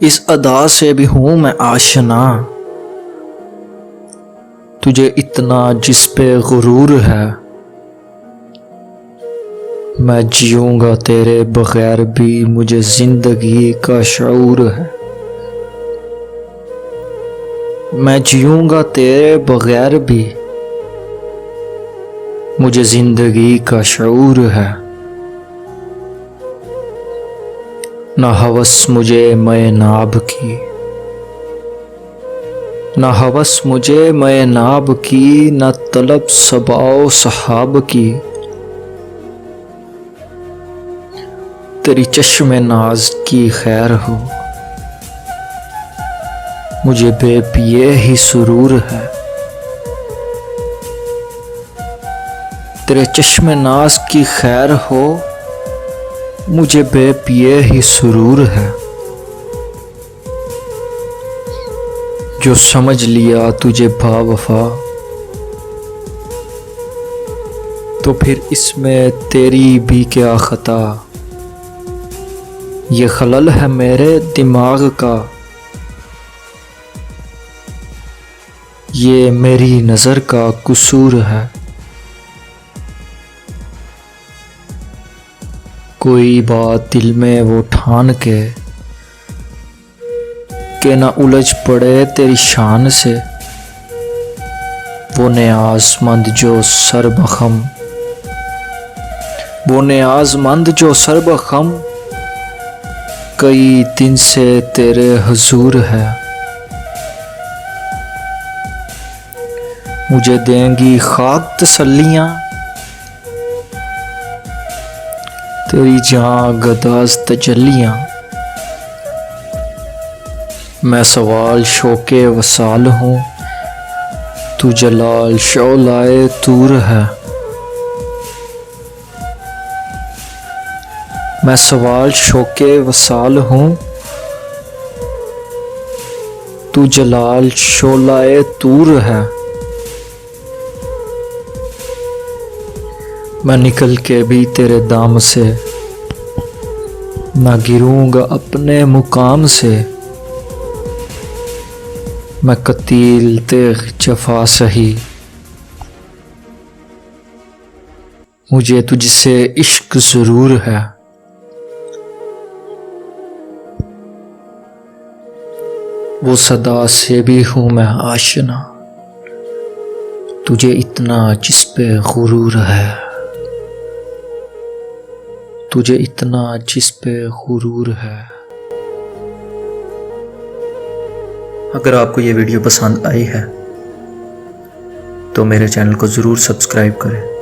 इस अदा से भी हूं मैं आशना, तुझे इतना जिस पे गुरूर है। मैं जीऊंगा तेरे बगैर भी मुझे जिंदगी का शऊर है। मैं जीऊंगा तेरे बगैर भी मुझे जिंदगी का शऊर है। ना हवस मुझे मैं नाब की, ना हवस मुझे मैं नाब की, ना तलब सबाओ सहाब की। तेरी चश्मे नाज की खैर हो, मुझे बेपिए ही सुरूर है। तेरे चश्मे नाज की खैर हो, मुझे बेपिए ही सुरूर है। जो समझ लिया तुझे बावफा, तो फिर इसमें तेरी भी क्या खता। ये खलल है मेरे दिमाग का, ये मेरी नज़र का कसूर है। कोई बात दिल में वो ठान के ना उलझ पड़े तेरी शान से। वो नियाज़मंद जो सर बखम, वो नियाज़मंद जो सर बखम, कई दिन से तेरे हुजूर है। मुझे देंगी खाक तसल्लियां, तेरी जहां गदाज तजल्लियां। मैं सवाल शौके वसाल हूँ, तू जलाल शौलाए तूर है। मैं सवाल शौके वसाल हूँ, तू जलाल शौलाए तूर है। मैं निकल के भी तेरे दाम से ना गिरूंगा अपने मुकाम से। मैं कतील तेग जफा सही, मुझे तुझसे इश्क जरूर है। वो सदा से भी हूं मैं आशना, तुझे इतना जिस पे गुरूर है। तुझे इतना जिस पे गुरूर है। अगर आपको ये वीडियो पसंद आई है तो मेरे चैनल को ज़रूर सब्सक्राइब करें।